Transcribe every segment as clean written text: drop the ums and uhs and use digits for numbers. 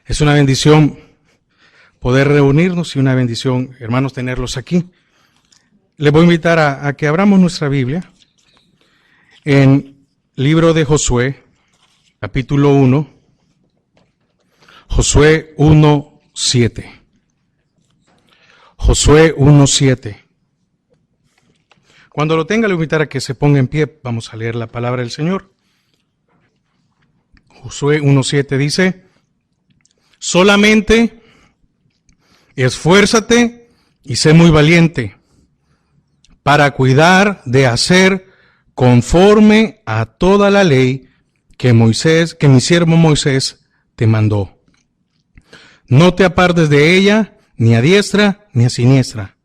Es una bendición poder reunirnos y una bendición, hermanos, tenerlos aquí. Les voy a invitar a que abramos nuestra Biblia en libro de Josué, capítulo 1, Josué 1:7. Josué 1:7. Cuando lo tenga, le voy a invitar a que se ponga en pie. Vamos a leer la palabra del Señor. Josué 1:7 dice: solamente esfuérzate y sé muy valiente para cuidar de hacer conforme a toda la ley que mi siervo Moisés te mandó. No te apartes de ella, ni a diestra ni a siniestra,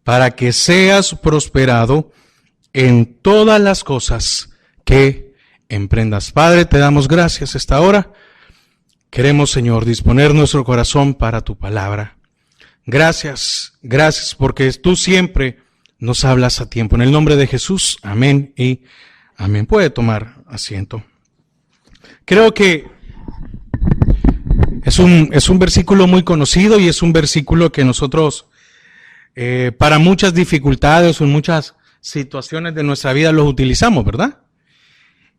para que seas prosperado en todas las cosas que emprendas. Padre, te damos gracias esta hora. Queremos, Señor, disponer nuestro corazón para tu palabra. Gracias porque tú siempre nos hablas a tiempo. En el nombre de Jesús, amén y amén. Puede tomar asiento. Creo que es un versículo muy conocido y es un versículo que nosotros, para muchas dificultades o en muchas situaciones de nuestra vida los utilizamos, ¿verdad?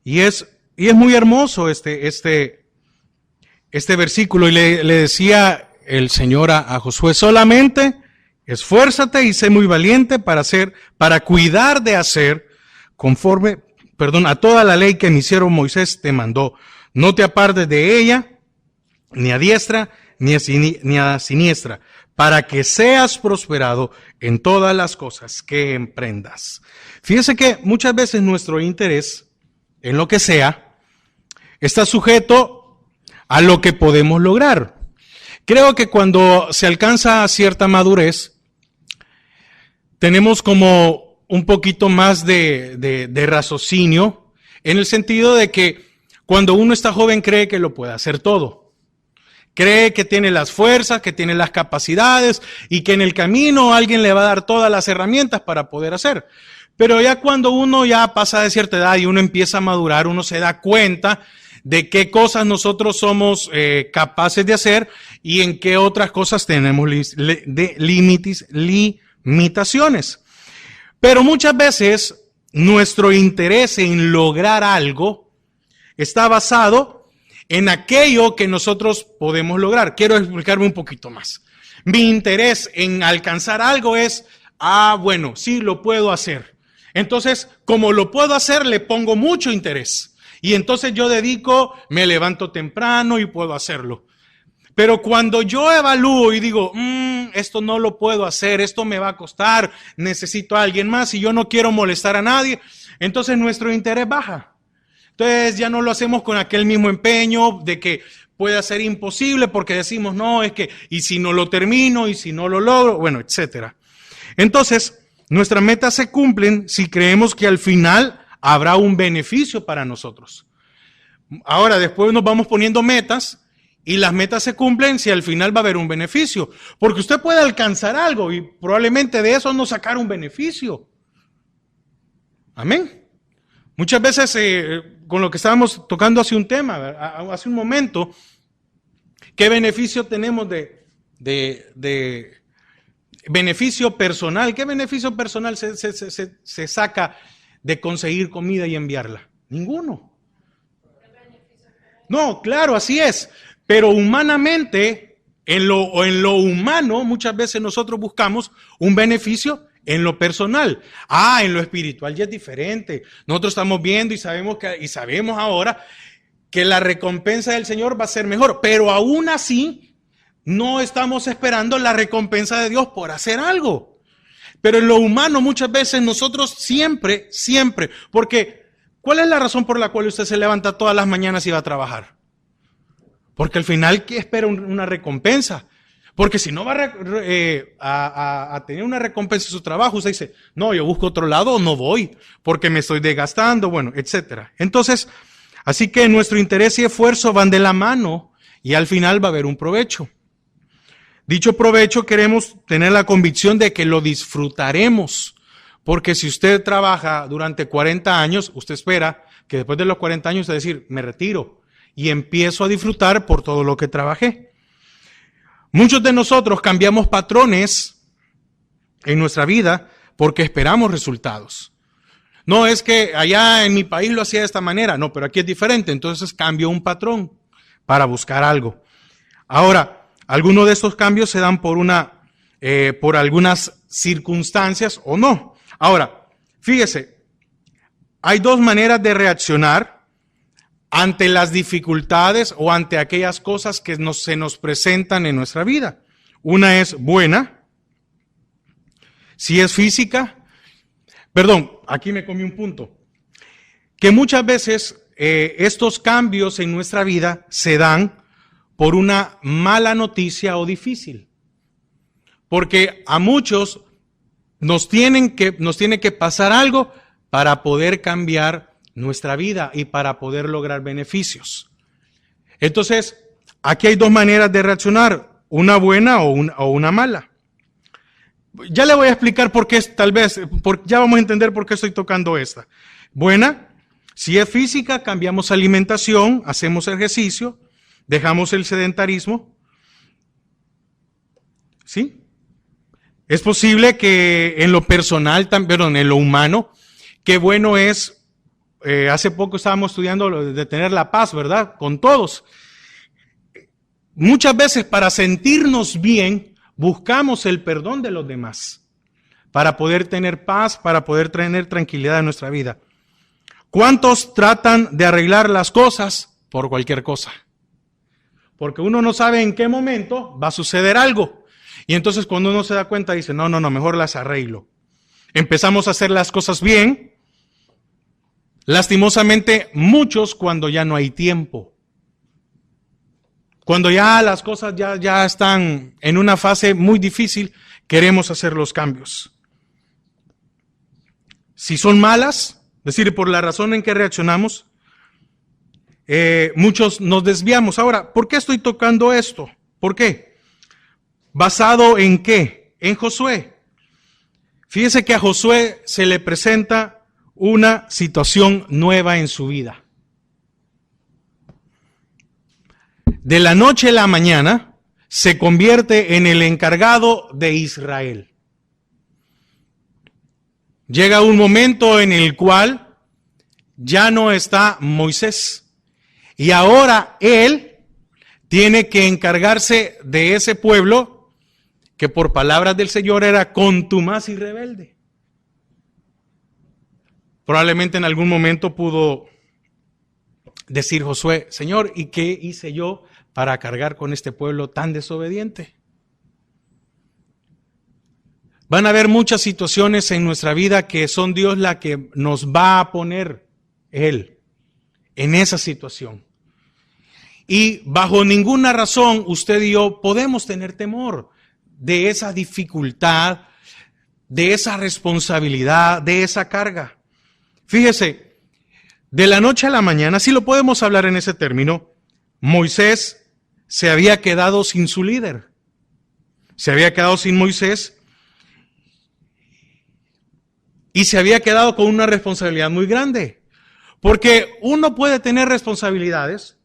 Y es muy hermoso este versículo, y le decía el Señor a Josué: solamente esfuérzate y sé muy valiente para cuidar de hacer conforme, a toda la ley que mi siervo Moisés te mandó. No te apartes de ella, ni a diestra, ni a siniestra, para que seas prosperado en todas las cosas que emprendas. Fíjese que muchas veces nuestro interés en lo que sea está sujeto a lo que podemos lograr. Creo que cuando se alcanza cierta madurez, tenemos como un poquito más de raciocinio, en el sentido de que cuando uno está joven cree que lo puede hacer todo. Cree que tiene las fuerzas, que tiene las capacidades y que en el camino alguien le va a dar todas las herramientas para poder hacer. Pero ya cuando uno ya pasa de cierta edad y uno empieza a madurar, uno se da cuenta de qué cosas nosotros somos capaces de hacer y en qué otras cosas tenemos limitaciones. Pero muchas veces nuestro interés en lograr algo está basado en aquello que nosotros podemos lograr. Quiero explicarme un poquito más. Mi interés en alcanzar algo es, bueno, sí lo puedo hacer. Entonces, como lo puedo hacer, le pongo mucho interés. Y entonces yo me levanto temprano y puedo hacerlo. Pero cuando yo evalúo y digo, esto no lo puedo hacer, esto me va a costar, necesito a alguien más y yo no quiero molestar a nadie, entonces nuestro interés baja. Entonces ya no lo hacemos con aquel mismo empeño de que pueda ser imposible porque decimos, no, es que, y si no lo termino, y si no lo logro, bueno, etcétera. Entonces, nuestras metas se cumplen si creemos que al final habrá un beneficio para nosotros. Ahora, después nos vamos poniendo metas y las metas se cumplen si al final va a haber un beneficio. Porque usted puede alcanzar algo y probablemente de eso no sacar un beneficio. Amén. Muchas veces, con lo que estábamos tocando hace un momento, ¿qué beneficio tenemos de beneficio personal? ¿Qué beneficio personal se saca de conseguir comida y enviarla? Ninguno. No, claro, así es. Pero humanamente, en lo humano, muchas veces nosotros buscamos un beneficio en lo personal. En lo espiritual ya es diferente. Nosotros estamos viendo y sabemos ahora que la recompensa del Señor va a ser mejor. Pero aún así, no estamos esperando la recompensa de Dios por hacer algo. Pero en lo humano muchas veces nosotros siempre, porque ¿cuál es la razón por la cual usted se levanta todas las mañanas y va a trabajar? Porque al final espera una recompensa. Porque si no va a tener una recompensa en su trabajo, usted dice, no, yo busco otro lado, no voy, porque me estoy desgastando, bueno, etcétera. Entonces, así que nuestro interés y esfuerzo van de la mano y al final va a haber un provecho. Dicho provecho queremos tener la convicción de que lo disfrutaremos, porque si usted trabaja durante 40 años, usted espera que después de los 40 años usted decir, me retiro y empiezo a disfrutar por todo lo que trabajé. Muchos de nosotros cambiamos patrones en nuestra vida porque esperamos resultados. No es que allá en mi país lo hacía de esta manera, no, pero aquí es diferente, entonces cambio un patrón para buscar algo. Ahora, algunos de estos cambios se dan por algunas circunstancias o no. Ahora, fíjese, hay dos maneras de reaccionar ante las dificultades o ante aquellas cosas que se nos presentan en nuestra vida. Una es buena, si es física. Perdón, aquí me comí un punto. Que muchas veces estos cambios en nuestra vida se dan por una mala noticia o difícil. Porque a muchos nos tiene que pasar algo para poder cambiar nuestra vida y para poder lograr beneficios. Entonces, aquí hay dos maneras de reaccionar, una buena o una mala. Ya le voy a explicar por qué, ya vamos a entender por qué estoy tocando esta. Buena, si es física, cambiamos alimentación, hacemos ejercicio, dejamos el sedentarismo. ¿Sí? Es posible que en lo personal, en lo humano, qué bueno es, hace poco estábamos estudiando lo de tener la paz, ¿verdad? Con todos. Muchas veces para sentirnos bien, buscamos el perdón de los demás para poder tener paz, para poder tener tranquilidad en nuestra vida. ¿Cuántos tratan de arreglar las cosas por cualquier cosa? Porque uno no sabe en qué momento va a suceder algo. Y entonces cuando uno se da cuenta dice, no, mejor las arreglo. Empezamos a hacer las cosas bien. Lastimosamente, muchos cuando ya no hay tiempo. Cuando ya las cosas ya están en una fase muy difícil, queremos hacer los cambios. Si son malas, es decir, por la razón en que reaccionamos, muchos nos desviamos. Ahora, ¿por qué estoy tocando esto? ¿Por qué? ¿Basado en qué? En Josué. Fíjese que a Josué se le presenta una situación nueva en su vida. De la noche a la mañana se convierte en el encargado de Israel. Llega un momento en el cual ya no está Moisés y ahora él tiene que encargarse de ese pueblo que por palabras del Señor era contumaz y rebelde. Probablemente en algún momento pudo decir Josué, Señor, ¿y qué hice yo para cargar con este pueblo tan desobediente? Van a haber muchas situaciones en nuestra vida que son Dios la que nos va a poner Él en esa situación. Y bajo ninguna razón usted y yo podemos tener temor de esa dificultad, de esa responsabilidad, de esa carga. Fíjese, de la noche a la mañana, si lo podemos hablar en ese término, Moisés se había quedado sin su líder. Se había quedado sin Moisés y se había quedado con una responsabilidad muy grande. Porque uno puede tener responsabilidades,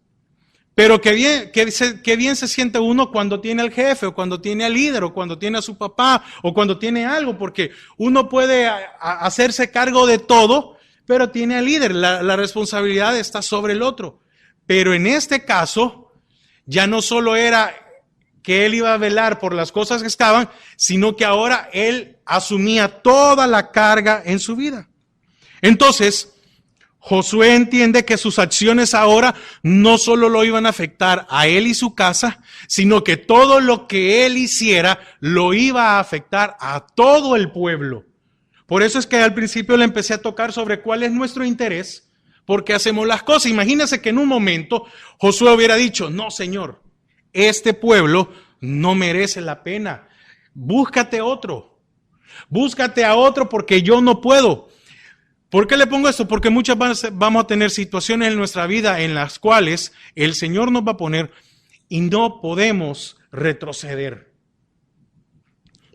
pero qué bien se siente uno cuando tiene al jefe, o cuando tiene al líder, o cuando tiene a su papá, o cuando tiene algo, porque uno puede hacerse cargo de todo, pero tiene al líder, la responsabilidad está sobre el otro. Pero en este caso, ya no solo era que él iba a velar por las cosas que estaban, sino que ahora él asumía toda la carga en su vida. Entonces, Josué entiende que sus acciones ahora no solo lo iban a afectar a él y su casa, sino que todo lo que él hiciera lo iba a afectar a todo el pueblo. Por eso es que al principio le empecé a tocar sobre cuál es nuestro interés, por qué hacemos las cosas. Imagínense que en un momento Josué hubiera dicho, no, Señor, este pueblo no merece la pena. Búscate a otro porque yo no puedo. ¿Por qué le pongo esto? Porque muchas veces vamos a tener situaciones en nuestra vida en las cuales el Señor nos va a poner y no podemos retroceder.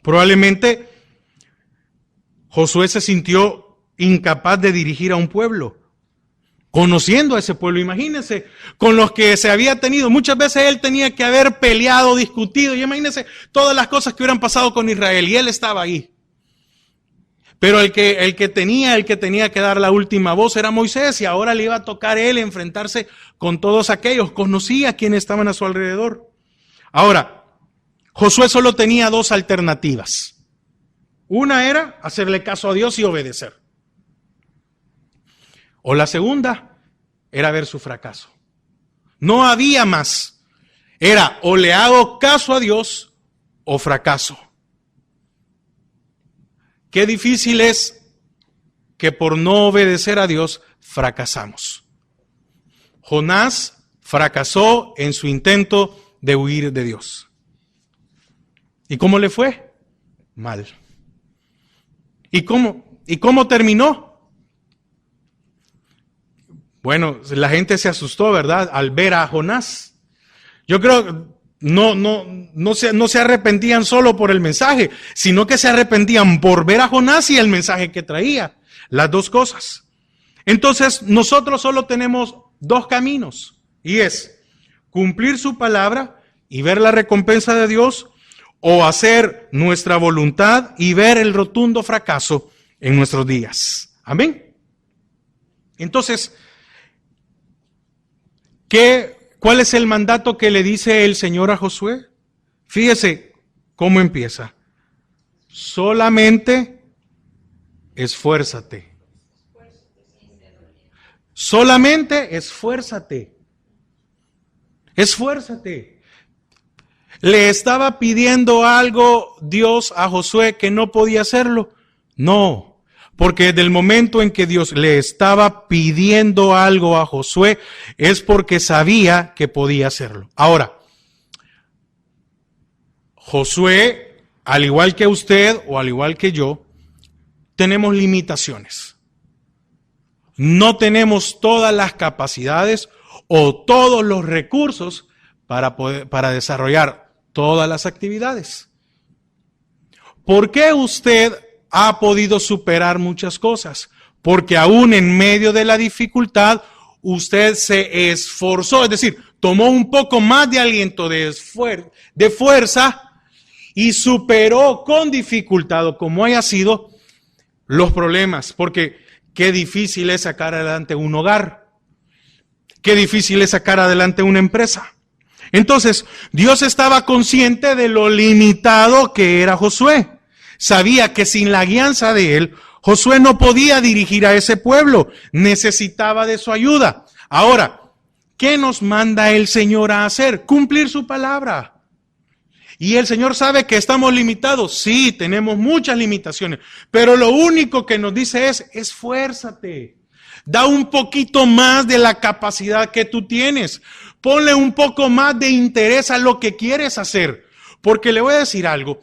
Probablemente Josué se sintió incapaz de dirigir a un pueblo conociendo a ese pueblo. Imagínense, con los que se había tenido, muchas veces él tenía que haber peleado, discutido, y imagínense todas las cosas que hubieran pasado con Israel, y él estaba ahí. Pero el que tenía que dar la última voz era Moisés, y ahora le iba a tocar él enfrentarse con todos aquellos. Conocía a quienes estaban a su alrededor. Ahora, Josué solo tenía dos alternativas. Una era hacerle caso a Dios y obedecer. O la segunda era ver su fracaso. No había más. Era o le hago caso a Dios o fracaso. Qué difícil es que por no obedecer a Dios fracasamos. Jonás fracasó en su intento de huir de Dios. ¿Y cómo le fue? Mal. ¿Y cómo terminó? Bueno, la gente se asustó, ¿verdad?, al ver a Jonás. Yo creo que no se arrepentían solo por el mensaje, sino que se arrepentían por ver a Jonás y el mensaje que traía. Las dos cosas. Entonces, nosotros solo tenemos dos caminos, y es cumplir su palabra y ver la recompensa de Dios, o hacer nuestra voluntad y ver el rotundo fracaso en nuestros días. Amén. Entonces, ¿cuál es el mandato que le dice el Señor a Josué? Fíjese cómo empieza. Solamente esfuérzate. Solamente esfuérzate. Esfuérzate. ¿Le estaba pidiendo algo Dios a Josué que no podía hacerlo? No. Porque desde el momento en que Dios le estaba pidiendo algo a Josué, es porque sabía que podía hacerlo. Ahora, Josué, al igual que usted o al igual que yo, tenemos limitaciones. No tenemos todas las capacidades o todos los recursos para desarrollar todas las actividades. ¿Por qué usted ha podido superar muchas cosas? Porque aún en medio de la dificultad, usted se esforzó, es decir, tomó un poco más de aliento, de fuerza, y superó con dificultad, o como haya sido, los problemas. Porque qué difícil es sacar adelante un hogar, qué difícil es sacar adelante una empresa. Entonces, Dios estaba consciente de lo limitado que era Josué. Sabía que sin la guianza de él, Josué no podía dirigir a ese pueblo, necesitaba de su ayuda. Ahora, ¿qué nos manda el Señor a hacer? Cumplir su palabra. Y el Señor sabe que estamos limitados. Sí, tenemos muchas limitaciones, pero lo único que nos dice es, esfuérzate. Da un poquito más de la capacidad que tú tienes. Ponle un poco más de interés a lo que quieres hacer. Porque le voy a decir algo.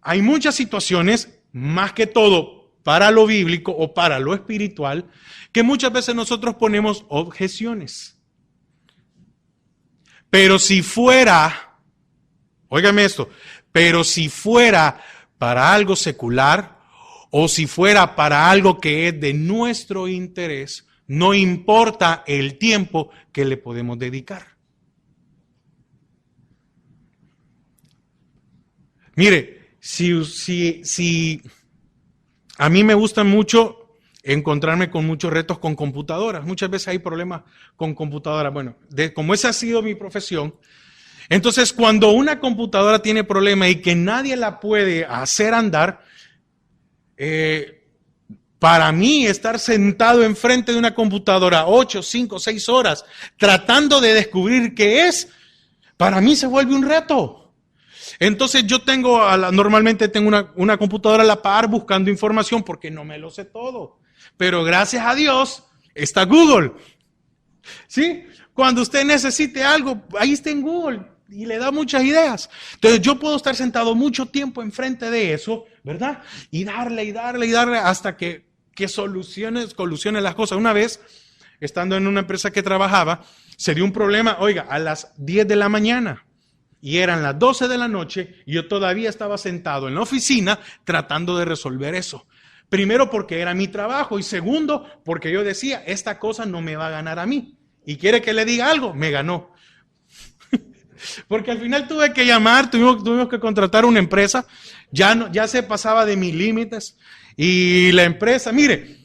Hay muchas situaciones, más que todo para lo bíblico o para lo espiritual, que muchas veces nosotros ponemos objeciones. Pero si fuera, óigame esto, pero si fuera para algo secular o si fuera para algo que es de nuestro interés, no importa el tiempo que le podemos dedicar. Mire, si a mí me gusta mucho encontrarme con muchos retos con computadoras. Muchas veces hay problemas con computadoras. Bueno, como esa ha sido mi profesión, entonces cuando una computadora tiene problemas y que nadie la puede hacer andar, para mí estar sentado enfrente de una computadora 8, 5, 6 horas tratando de descubrir qué es, para mí se vuelve un reto. Entonces yo normalmente tengo una computadora a la par buscando información porque no me lo sé todo. Pero gracias a Dios está Google. ¿Sí? Cuando usted necesite algo, ahí está en Google y le da muchas ideas. Entonces yo puedo estar sentado mucho tiempo enfrente de eso, ¿verdad? Y darle hasta que solucione las cosas. Una vez, estando en una empresa que trabajaba, se dio un problema, oiga, a las 10 de la mañana. Y eran las 12 de la noche y yo todavía estaba sentado en la oficina tratando de resolver eso. Primero porque era mi trabajo y segundo porque yo decía, esta cosa no me va a ganar a mí. Y quiere que le diga algo, me ganó. Porque al final tuve que llamar, tuvimos que contratar una empresa, ya se pasaba de mis límites. Y la empresa, mire,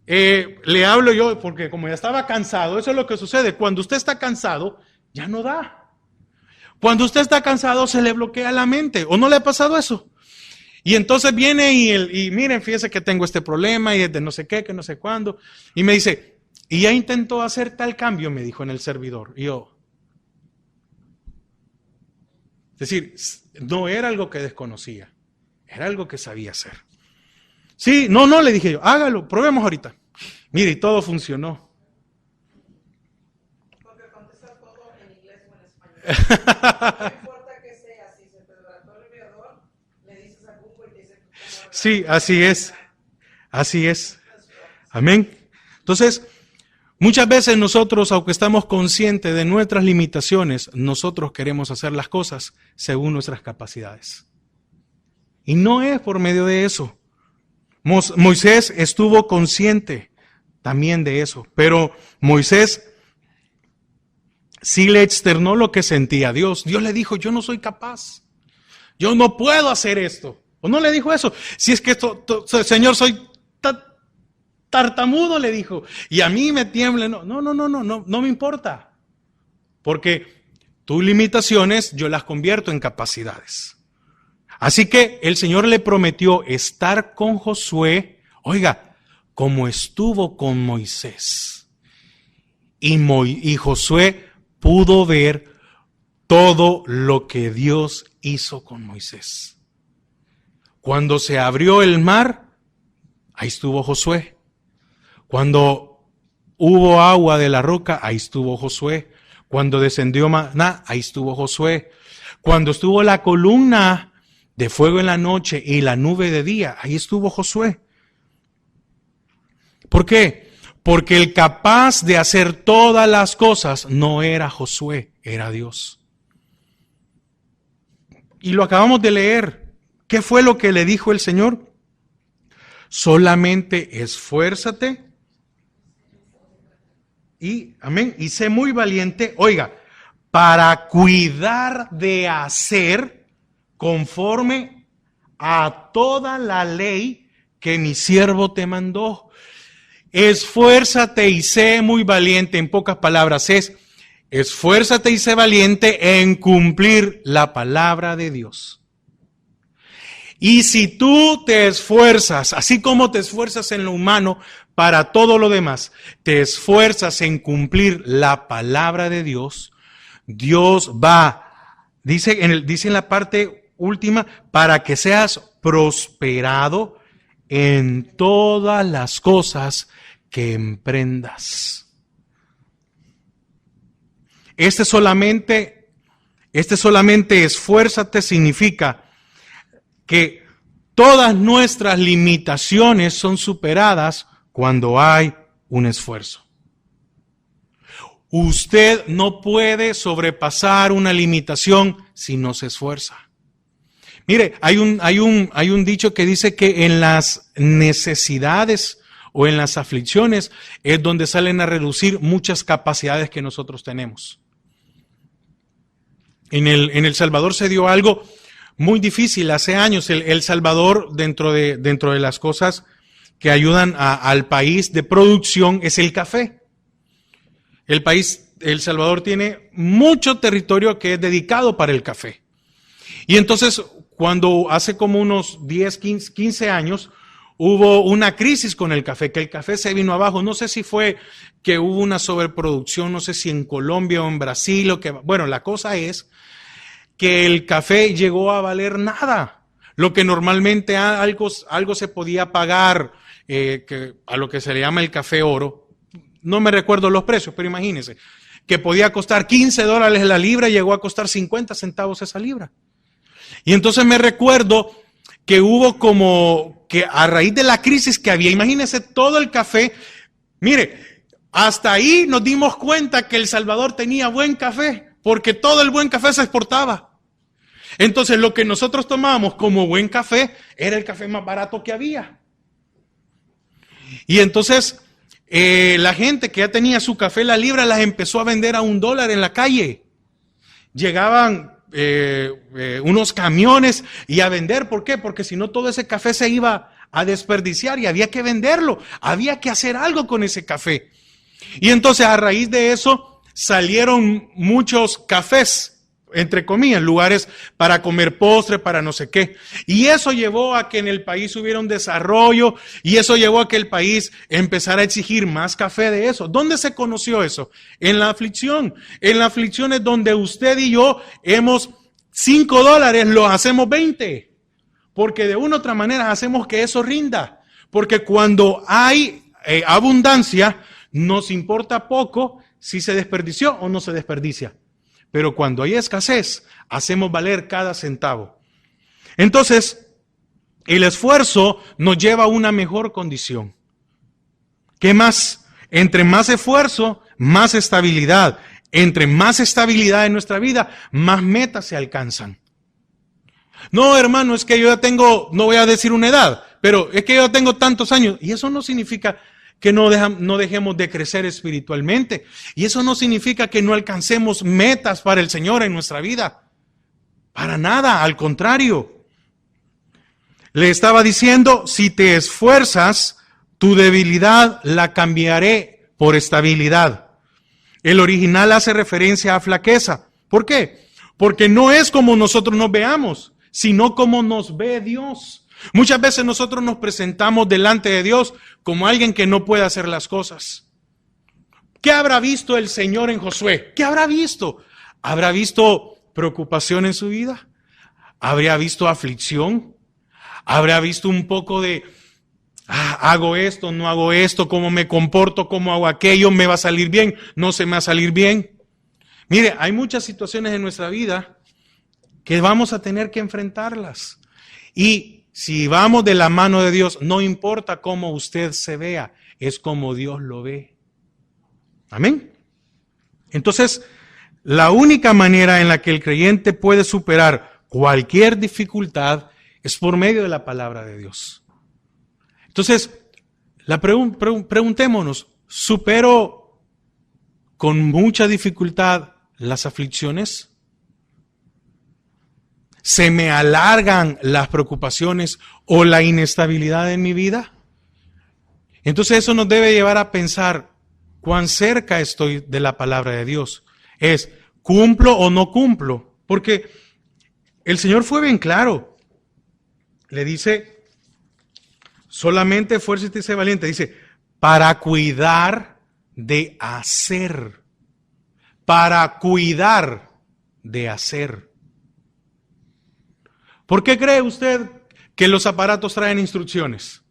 le hablo yo porque como ya estaba cansado, eso es lo que sucede. Cuando usted está cansado, ya no da. Cuando usted está cansado, se le bloquea la mente. ¿O no le ha pasado eso? Y entonces viene y miren, fíjese que tengo este problema y es de no sé qué, que no sé cuándo. Y me dice, y ya intentó hacer tal cambio, me dijo en el servidor. Y yo, es decir, no era algo que desconocía, era algo que sabía hacer. Sí, no, le dije yo, hágalo, probemos ahorita. Mire, y todo funcionó. Porque contesta todo en inglés o en español. No importa que sea, si se te trató el enviador, le dices a Google y te dice... Sí, así es. Así es. Amén. Entonces, muchas veces nosotros, aunque estamos conscientes de nuestras limitaciones, nosotros queremos hacer las cosas según nuestras capacidades. Y no es por medio de eso. Moisés estuvo consciente también de eso, pero Moisés sí le externó lo que sentía Dios. Dios le dijo, yo no soy capaz, yo no puedo hacer esto. ¿O no le dijo eso? Si es que Señor, soy tartamudo, le dijo, y a mí me tiembla. No me importa, porque tus limitaciones yo las convierto en capacidades. Así que el Señor le prometió estar con Josué, oiga, como estuvo con Moisés. Y Josué pudo ver todo lo que Dios hizo con Moisés. Cuando se abrió el mar, ahí estuvo Josué. Cuando hubo agua de la roca, ahí estuvo Josué. Cuando descendió maná, ahí estuvo Josué. Cuando estuvo la columna de fuego en la noche y la nube de día, ahí estuvo Josué. ¿Por qué? Porque el capaz de hacer todas las cosas no era Josué, era Dios. Y lo acabamos de leer. ¿Qué fue lo que le dijo el Señor? Solamente esfuérzate y, amén, y sé muy valiente, oiga, para cuidar de hacer conforme a toda la ley que mi siervo te mandó. Esfuérzate y sé muy valiente, en pocas palabras es, esfuérzate y sé valiente en cumplir la palabra de Dios. Y si tú te esfuerzas, así como te esfuerzas en lo humano para todo lo demás, te esfuerzas en cumplir la palabra de Dios, Dios va, dice en la parte última, para que seas prosperado en todas las cosas que emprendas. Este solamente esfuérzate significa que todas nuestras limitaciones son superadas cuando hay un esfuerzo. Usted no puede sobrepasar una limitación si no se esfuerza. Mire, hay un dicho que dice que en las necesidades o en las aflicciones es donde salen a reducir muchas capacidades que nosotros tenemos. En El Salvador se dio algo muy difícil hace años. El Salvador, dentro de las cosas que ayudan al país de producción, es el café. El Salvador tiene mucho territorio que es dedicado para el café. Y entonces, cuando hace como unos 10, 15 años, hubo una crisis con el café, que el café se vino abajo. No sé si fue que hubo una sobreproducción, no sé si en Colombia o en Brasil, bueno, la cosa es que el café llegó a valer nada. Lo que normalmente algo se podía pagar, a lo que se le llama el café oro. No me recuerdo los precios, pero imagínense, que podía costar $15 la libra, llegó a costar 50 centavos esa libra. Y entonces me recuerdo que hubo como que a raíz de la crisis que había, imagínense todo el café, mire, hasta ahí nos dimos cuenta que El Salvador tenía buen café, porque todo el buen café se exportaba. Entonces lo que nosotros tomábamos como buen café era el café más barato que había. Y entonces la gente que ya tenía su café la libra las empezó a vender a $1 en la calle. Llegaban unos camiones y a vender. ¿Por qué? Porque si no todo ese café se iba a desperdiciar y había que venderlo. Había que hacer algo con ese café. Y entonces a raíz de eso salieron muchos cafés, entre comillas, lugares para comer postre, para no sé qué. Y eso llevó a que en el país hubiera un desarrollo y eso llevó a que el país empezara a exigir más café de eso. ¿Dónde se conoció eso? En la aflicción. En la aflicción es donde usted y yo hemos $5, lo hacemos 20. Porque de una u otra manera hacemos que eso rinda. Porque cuando hay abundancia, nos importa poco si se desperdició o no se desperdicia. Pero cuando hay escasez, hacemos valer cada centavo. Entonces, el esfuerzo nos lleva a una mejor condición. ¿Qué más? Entre más esfuerzo, más estabilidad. Entre más estabilidad en nuestra vida, más metas se alcanzan. No, hermano, es que yo ya tengo, no voy a decir una edad, pero es que yo ya tengo tantos años. Y eso no significa que no dejemos de crecer espiritualmente. Y eso no significa que no alcancemos metas para el Señor en nuestra vida. Para nada, al contrario. Le estaba diciendo, si te esfuerzas, tu debilidad la cambiaré por estabilidad. El original hace referencia a flaqueza. ¿Por qué? Porque no es como nosotros nos veamos, sino como nos ve Dios. Muchas veces nosotros nos presentamos delante de Dios como alguien que no puede hacer las cosas. ¿Qué habrá visto el Señor en Josué? ¿Qué habrá visto? ¿Habrá visto preocupación en su vida? ¿Habría visto aflicción? ¿Habrá visto un poco de, hago esto, no hago esto, cómo me comporto, cómo hago aquello, me va a salir bien, no se me va a salir bien? Mire, hay muchas situaciones en nuestra vida que vamos a tener que enfrentarlas. Y si vamos de la mano de Dios, no importa cómo usted se vea, es como Dios lo ve. Amén. Entonces, la única manera en la que el creyente puede superar cualquier dificultad es por medio de la palabra de Dios. Entonces, preguntémonos, ¿supero con mucha dificultad las aflicciones? ¿Se me alargan las preocupaciones o la inestabilidad en mi vida? Entonces eso nos debe llevar a pensar cuán cerca estoy de la palabra de Dios. Es, ¿cumplo o no cumplo? Porque el Señor fue bien claro. Le dice, solamente esfuérzate y sé valiente. Dice, para cuidar de hacer. Para cuidar de hacer. ¿Por qué cree usted que los aparatos traen instrucciones?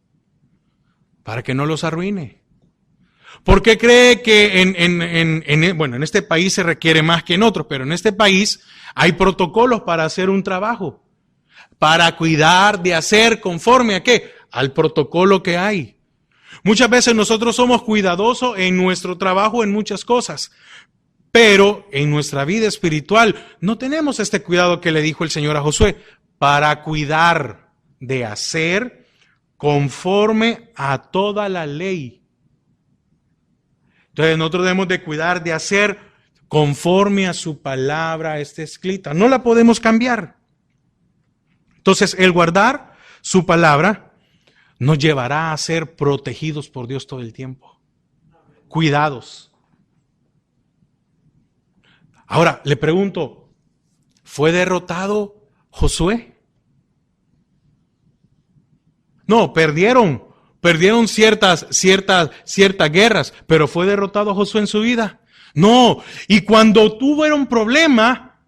Para que no los arruine. ¿Por qué cree que en este país se requiere más que en otros, pero en este país hay protocolos para hacer un trabajo? Para cuidar de hacer conforme a qué? Al protocolo que hay. Muchas veces nosotros somos cuidadosos en nuestro trabajo en muchas cosas, pero en nuestra vida espiritual no tenemos este cuidado que le dijo el Señor a Josué. Para cuidar de hacer conforme a toda la ley. Entonces nosotros debemos de cuidar de hacer conforme a su palabra está escrita. No la podemos cambiar. Entonces el guardar su palabra nos llevará a ser protegidos por Dios todo el tiempo. Cuidados. Ahora le pregunto, ¿fue derrotado Josué? No, perdieron ciertas guerras, pero ¿fue derrotado Josué en su vida? No, y cuando tuvo un problema,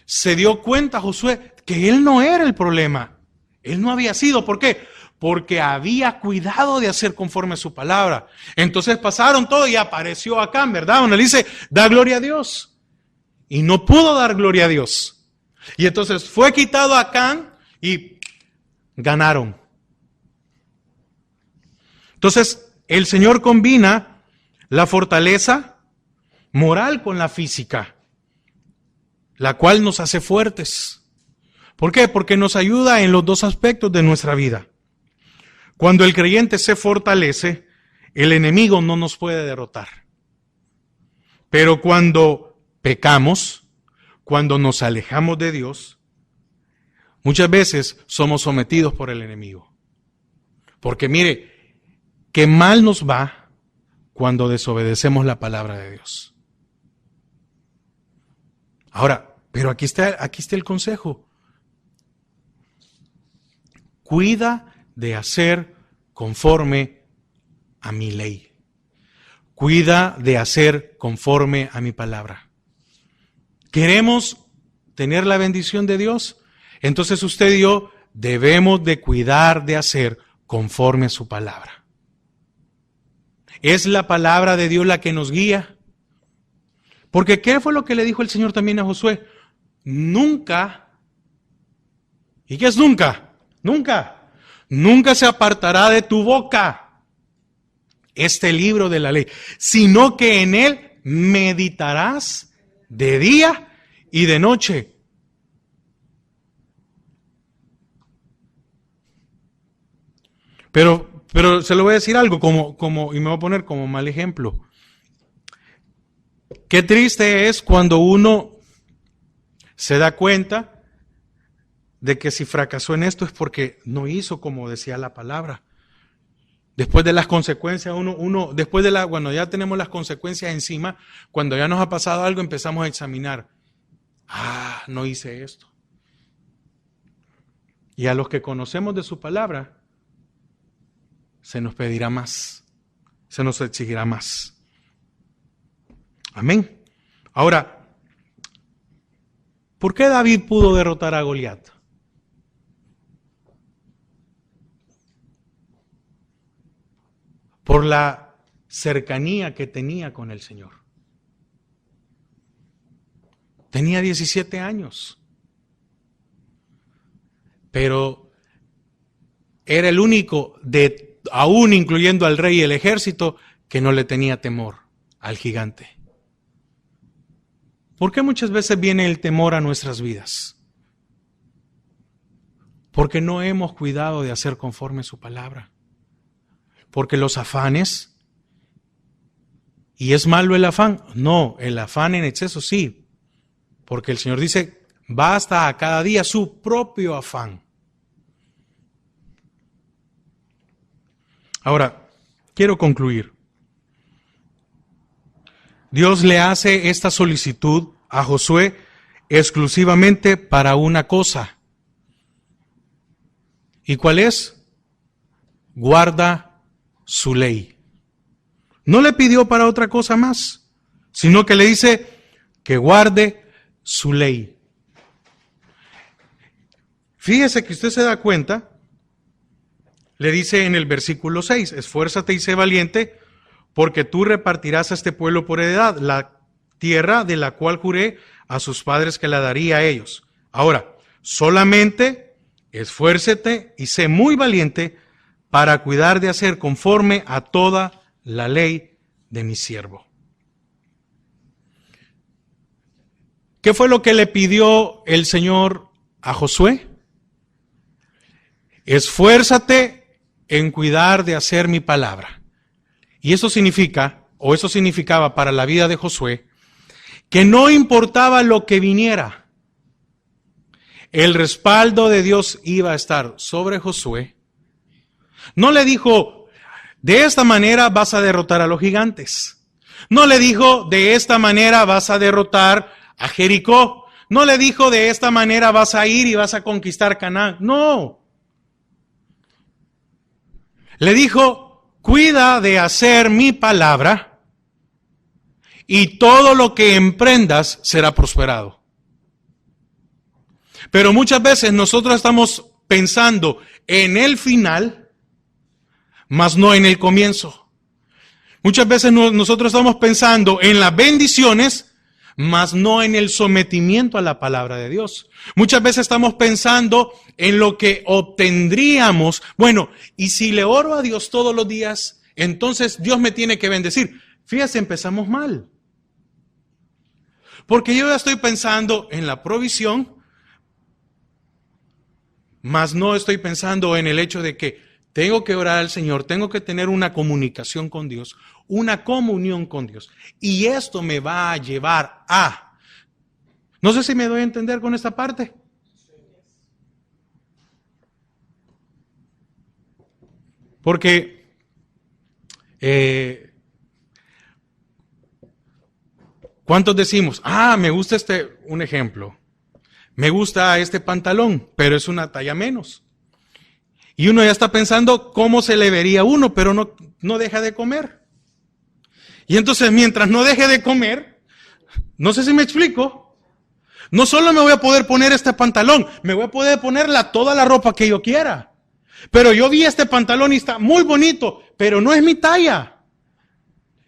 se dio cuenta Josué que él no era el problema, él no había sido, ¿por qué? Porque había cuidado de hacer conforme a su palabra. Entonces pasaron todo y apareció Acán, ¿verdad? Donde le dice, da gloria a Dios, y no pudo dar gloria a Dios. Y entonces fue quitado Acán y ganaron. Entonces el Señor combina la fortaleza moral con la física, la cual nos hace fuertes. ¿Por qué? Porque nos ayuda en los dos aspectos de nuestra vida. Cuando el creyente se fortalece, el enemigo no nos puede derrotar. Pero cuando pecamos, cuando nos alejamos de Dios, muchas veces somos sometidos por el enemigo. Porque mire, qué mal nos va cuando desobedecemos la palabra de Dios. Ahora, pero aquí está el consejo. Cuida de hacer conforme a mi ley. Cuida de hacer conforme a mi palabra. ¿Queremos tener la bendición de Dios? Entonces usted y yo debemos de cuidar de hacer conforme a su palabra. Es la palabra de Dios la que nos guía. Porque ¿qué fue lo que le dijo el Señor también a Josué? Nunca. ¿Y qué es nunca? Nunca. Nunca se apartará de tu boca este libro de la ley, sino que en él meditarás de día y de noche. Pero se lo voy a decir algo y me voy a poner como mal ejemplo. Qué triste es cuando uno se da cuenta de que si fracasó en esto es porque no hizo como decía la palabra. Después de las consecuencias, cuando ya tenemos las consecuencias encima, cuando ya nos ha pasado algo, empezamos a examinar. No hice esto. Y a los que conocemos de su palabra, se nos pedirá más, se nos exigirá más. Amén. Ahora, ¿por qué David pudo derrotar a Goliat? Por la cercanía que tenía con el Señor. Tenía 17 años. Pero era el único, aún incluyendo al rey y el ejército, que no le tenía temor al gigante. ¿Por qué muchas veces viene el temor a nuestras vidas? Porque no hemos cuidado de hacer conforme su palabra. Porque los afanes, ¿y es malo el afán? No, el afán en exceso sí, porque el Señor dice, basta a cada día su propio afán. Ahora, quiero concluir. Dios le hace esta solicitud a Josué exclusivamente para una cosa. ¿Y cuál es? Guarda su ley. No le pidió para otra cosa más, sino que le dice que guarde su ley. Fíjese que usted se da cuenta, le dice en el versículo 6, esfuérzate y sé valiente, porque tú repartirás a este pueblo por heredad, la tierra de la cual juré a sus padres que la daría a ellos. Ahora, solamente esfuérzate y sé muy valiente para cuidar de hacer conforme a toda la ley de mi siervo. ¿Qué fue lo que le pidió el Señor a Josué? Esfuérzate en cuidar de hacer mi palabra. Y eso significaba para la vida de Josué, que no importaba lo que viniera, el respaldo de Dios iba a estar sobre Josué. No le dijo, de esta manera vas a derrotar a los gigantes. No le dijo, de esta manera vas a derrotar a Jericó. No le dijo, de esta manera vas a ir y vas a conquistar Canaán. No. Le dijo, cuida de hacer mi palabra y todo lo que emprendas será prosperado. Pero muchas veces nosotros estamos pensando en el final, mas no en el comienzo. Muchas veces nosotros estamos pensando en las bendiciones, mas no en el sometimiento a la palabra de Dios. Muchas veces estamos pensando en lo que obtendríamos. Bueno, y si le oro a Dios todos los días, entonces Dios me tiene que bendecir. Fíjese, empezamos mal. Porque yo ya estoy pensando en la provisión, mas no estoy pensando en el hecho de que tengo que orar al Señor, tengo que tener una comunicación con Dios, una comunión con Dios. Y esto me va a llevar a... No sé si me doy a entender con esta parte. Porque ¿cuántos decimos? Me gusta un ejemplo. Me gusta este pantalón, pero es una talla menos. Y uno ya está pensando cómo se le vería a uno, pero no deja de comer. Y entonces mientras no deje de comer, no sé si me explico, no solo me voy a poder poner este pantalón, me voy a poder poner toda la ropa que yo quiera. Pero yo vi este pantalón y está muy bonito, pero no es mi talla.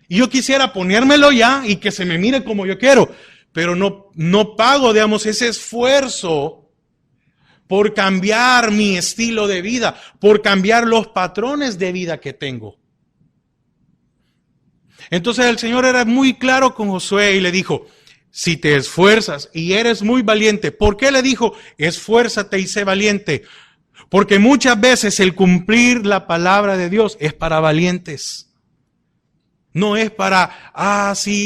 Y yo quisiera ponérmelo ya y que se me mire como yo quiero, pero no pago, digamos, ese esfuerzo por cambiar mi estilo de vida, por cambiar los patrones de vida que tengo. Entonces el Señor era muy claro con Josué y le dijo, si te esfuerzas y eres muy valiente, ¿por qué le dijo, esfuérzate y sé valiente? Porque muchas veces el cumplir la palabra de Dios es para valientes. No es para,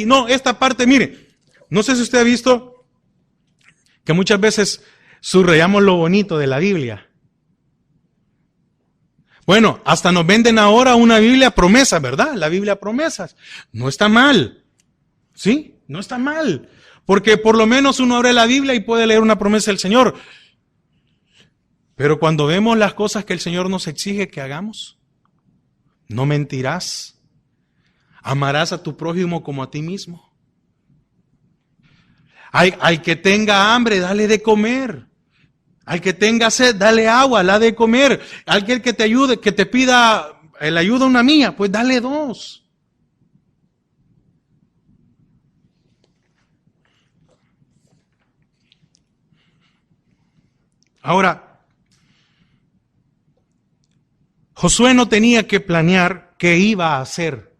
no, esta parte, mire, no sé si usted ha visto que muchas veces subrayamos lo bonito de la Biblia. Bueno, hasta nos venden ahora una Biblia promesa, ¿verdad? La Biblia promesas. No está mal, ¿sí? No está mal. Porque por lo menos uno abre la Biblia y puede leer una promesa del Señor. Pero cuando vemos las cosas que el Señor nos exige que hagamos, no mentirás, amarás a tu prójimo como a ti mismo. Al que tenga hambre, dale de comer. Al que tenga sed, dale agua, la de comer. Aquel que te ayude, que te pida la ayuda una mía, pues dale 2. Ahora, Josué no tenía que planear qué iba a hacer.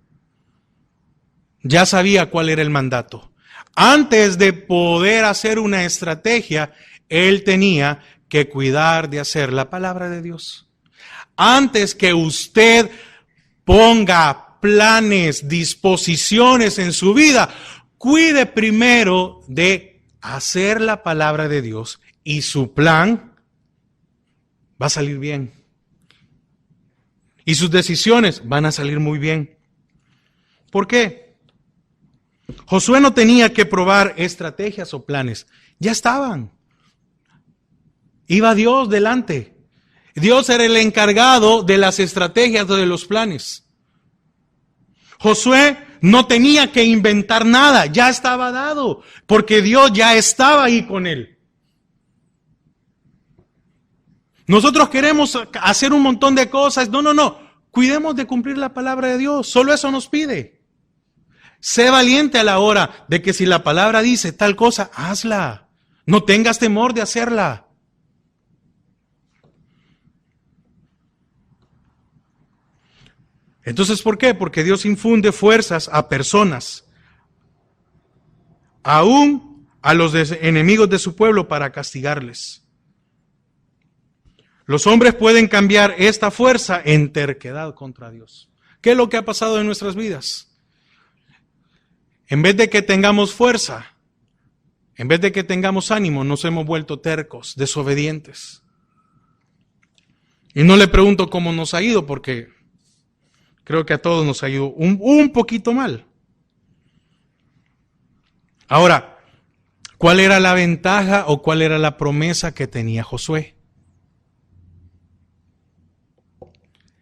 Ya sabía cuál era el mandato. Antes de poder hacer una estrategia, él tenía que cuidar de hacer la palabra de Dios. Antes que usted ponga planes, disposiciones en su vida, cuide primero de hacer la palabra de Dios y su plan va a salir bien. Y sus decisiones van a salir muy bien. ¿Por qué? Josué no tenía que probar estrategias o planes. Ya estaban. Iba Dios delante. Dios era el encargado de las estrategias o de los planes. Josué no tenía que inventar nada. Ya estaba dado. Porque Dios ya estaba ahí con él. Nosotros queremos hacer un montón de cosas. No. Cuidemos de cumplir la palabra de Dios. Solo eso nos pide. Sé valiente a la hora de que si la palabra dice tal cosa, hazla. No tengas temor de hacerla. Entonces, ¿por qué? Porque Dios infunde fuerzas a personas, aún a los enemigos de su pueblo, para castigarles. Los hombres pueden cambiar esta fuerza en terquedad contra Dios. ¿Qué es lo que ha pasado en nuestras vidas? En vez de que tengamos fuerza, en vez de que tengamos ánimo, nos hemos vuelto tercos, desobedientes. Y no le pregunto cómo nos ha ido, porque creo que a todos nos ha ido un poquito mal. Ahora, ¿cuál era la ventaja o cuál era la promesa que tenía Josué?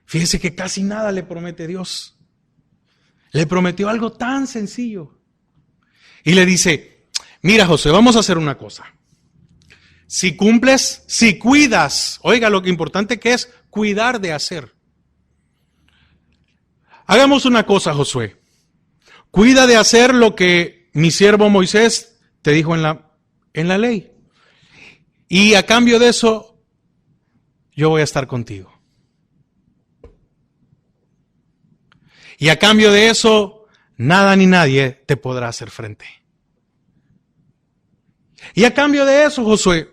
Fíjese que casi nada le promete Dios. Le prometió algo tan sencillo. Y le dice, mira Josué, vamos a hacer una cosa. Si cumples, si cuidas, oiga lo que importante que es cuidar de hacer. Hagamos una cosa, Josué. Cuida de hacer lo que mi siervo Moisés te dijo en la ley. Y a cambio de eso, yo voy a estar contigo. Y a cambio de eso, nada ni nadie te podrá hacer frente. Y a cambio de eso, Josué,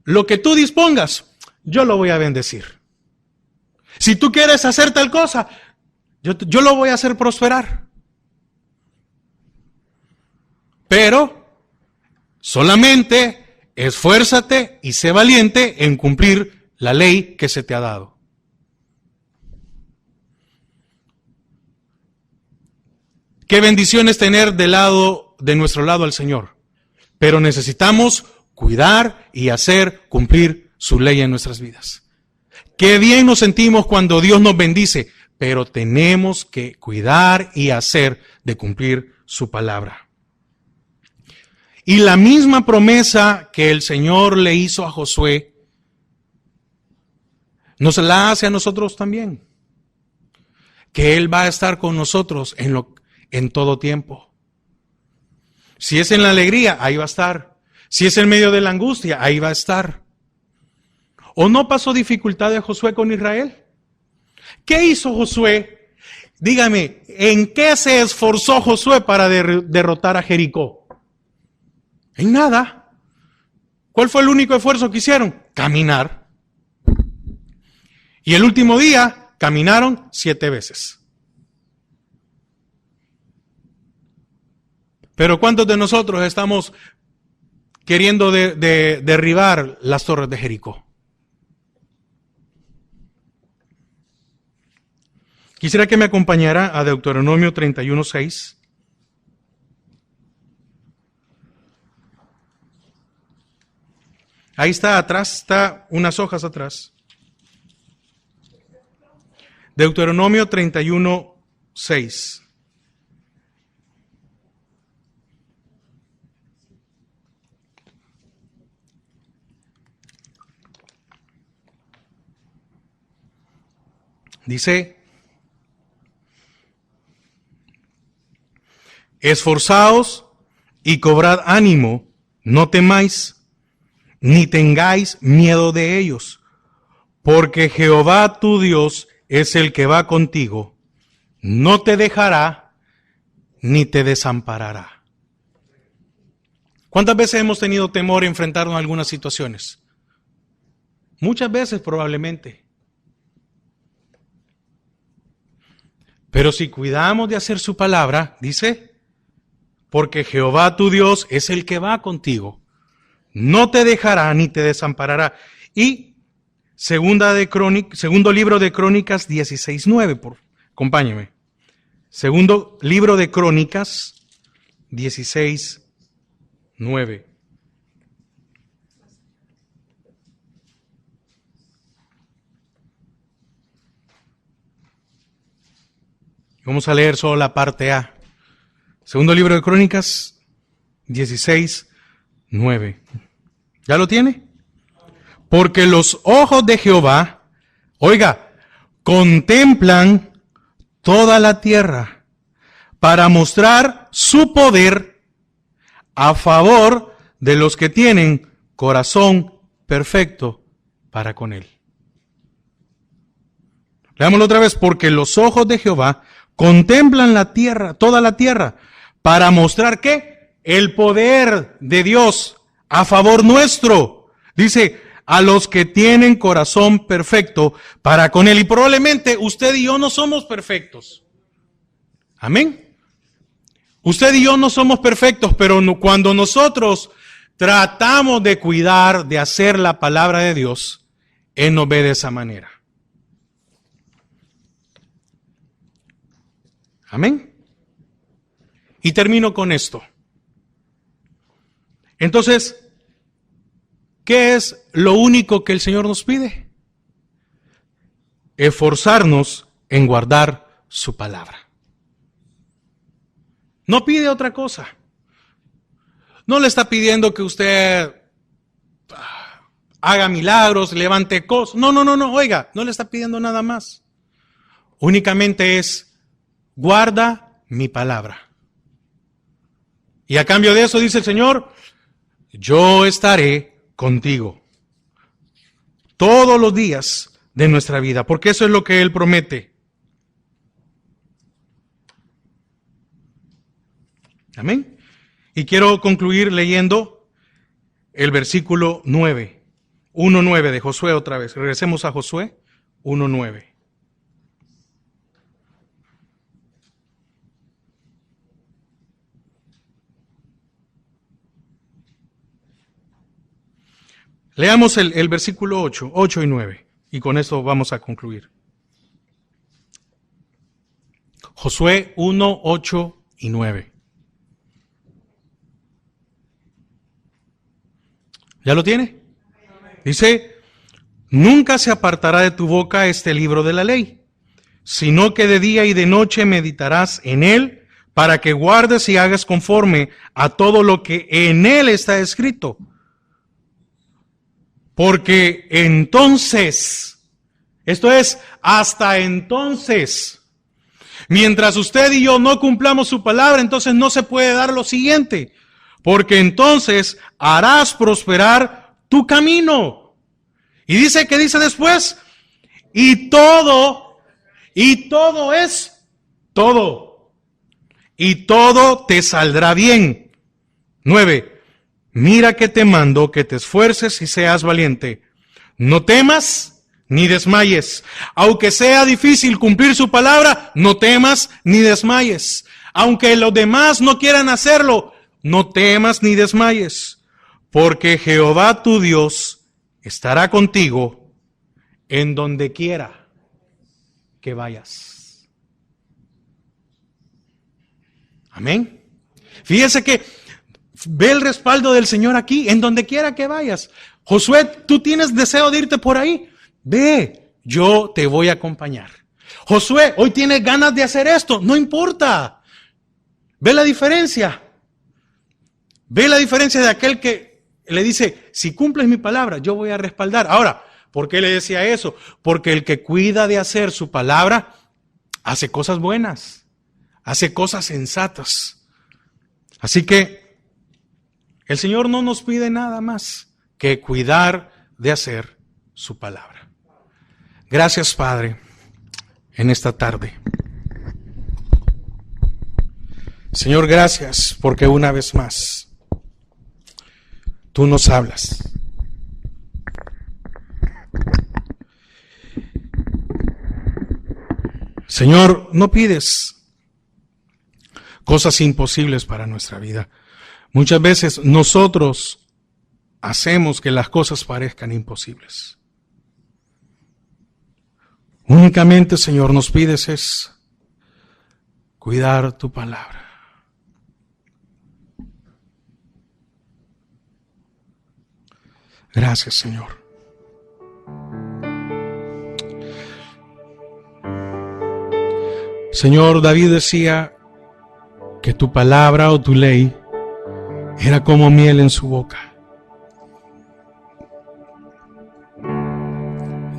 lo que tú dispongas, yo lo voy a bendecir. Si tú quieres hacer tal cosa, yo lo voy a hacer prosperar. Pero solamente esfuérzate y sé valiente en cumplir la ley que se te ha dado. Qué bendición es tener de nuestro lado al Señor. Pero necesitamos cuidar y hacer cumplir su ley en nuestras vidas. Qué bien nos sentimos cuando Dios nos bendice, pero tenemos que cuidar y hacer de cumplir su palabra. Y la misma promesa que el Señor le hizo a Josué, nos la hace a nosotros también. Que Él va a estar con nosotros en todo tiempo. Si es en la alegría, ahí va a estar. Si es en medio de la angustia, ahí va a estar. ¿O no pasó dificultades Josué con Israel? ¿Qué hizo Josué? Dígame, ¿en qué se esforzó Josué para derrotar a Jericó? En nada. ¿Cuál fue el único esfuerzo que hicieron? Caminar. Y el último día caminaron 7 veces. Pero ¿cuántos de nosotros estamos queriendo derribar las torres de Jericó? Quisiera que me acompañara a Deuteronomio 31:6. Ahí está atrás, está unas hojas atrás. Deuteronomio 31:6. Dice: esforzaos y cobrad ánimo, no temáis, ni tengáis miedo de ellos, porque Jehová tu Dios es el que va contigo, no te dejará ni te desamparará. ¿Cuántas veces hemos tenido temor a enfrentarnos a algunas situaciones? Muchas veces probablemente. Pero si cuidamos de hacer su palabra, dice, porque Jehová tu Dios es el que va contigo, no te dejará ni te desamparará. Y segundo libro de Crónicas 16:9, acompáñeme. Segundo libro de Crónicas 16:9. Vamos a leer solo la parte A. Segundo libro de Crónicas 16:9. ¿Ya lo tiene? Porque los ojos de Jehová, oiga, contemplan toda la tierra para mostrar su poder a favor de los que tienen corazón perfecto para con él. Leámoslo otra vez. Porque los ojos de Jehová contemplan la tierra, toda la tierra, para mostrar ¿qué? El poder de Dios a favor nuestro. Dice, a los que tienen corazón perfecto para con Él. Y probablemente usted y yo no somos perfectos. Amén. Usted y yo no somos perfectos, pero cuando nosotros tratamos de cuidar, de hacer la palabra de Dios, Él nos ve de esa manera. Amén. Y termino con esto. Entonces, ¿qué es lo único que el Señor nos pide? Esforzarnos en guardar su palabra. No pide otra cosa. No le está pidiendo que usted haga milagros, levante cosas. No, oiga, no le está pidiendo nada más. Únicamente es guarda mi palabra. Y a cambio de eso dice el Señor, yo estaré contigo todos los días de nuestra vida, porque eso es lo que Él promete. Amén. Y quiero concluir leyendo el versículo 9, 1:9 de Josué otra vez. Regresemos a Josué 1:9. Leamos el versículo 8 y 9, y con esto vamos a concluir. Josué 1, 8 y 9. ¿Ya lo tiene? Dice, nunca se apartará de tu boca este libro de la ley, sino que de día y de noche meditarás en él, para que guardes y hagas conforme a todo lo que en él está escrito. Porque entonces, esto es, hasta entonces, mientras usted y yo no cumplamos su palabra, entonces no se puede dar lo siguiente. Porque entonces harás prosperar tu camino. Y dice, ¿qué dice después? Y todo es todo. Y todo te saldrá bien. 9. Mira que te mando que te esfuerces y seas valiente. No temas ni desmayes. Aunque sea difícil cumplir su palabra, no temas ni desmayes. Aunque los demás no quieran hacerlo, no temas ni desmayes. Porque Jehová tu Dios estará contigo en donde quiera que vayas. Amén. Fíjese que ve el respaldo del Señor aquí, en donde quiera que vayas. Josué, tú tienes deseo de irte por ahí. Ve, yo te voy a acompañar. Josué, hoy tienes ganas de hacer esto. No importa. Ve la diferencia. Ve la diferencia de aquel que le dice, si cumples mi palabra, yo voy a respaldar. Ahora, ¿por qué le decía eso? Porque el que cuida de hacer su palabra, hace cosas buenas, hace cosas sensatas. Así que el Señor no nos pide nada más que cuidar de hacer su palabra. Gracias, Padre, en esta tarde. Señor, gracias porque una vez más tú nos hablas. Señor, no pides cosas imposibles para nuestra vida. Muchas veces nosotros hacemos que las cosas parezcan imposibles. Únicamente, Señor, nos pides es cuidar tu palabra. Gracias, Señor. Señor, David decía que tu palabra o tu ley era como miel en su boca.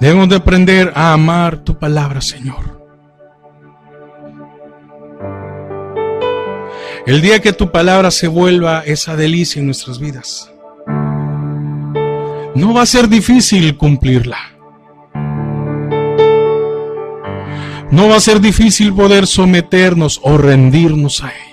Debemos de aprender a amar tu palabra, Señor. El día que tu palabra se vuelva esa delicia en nuestras vidas, no va a ser difícil cumplirla. No va a ser difícil poder someternos o rendirnos a ella.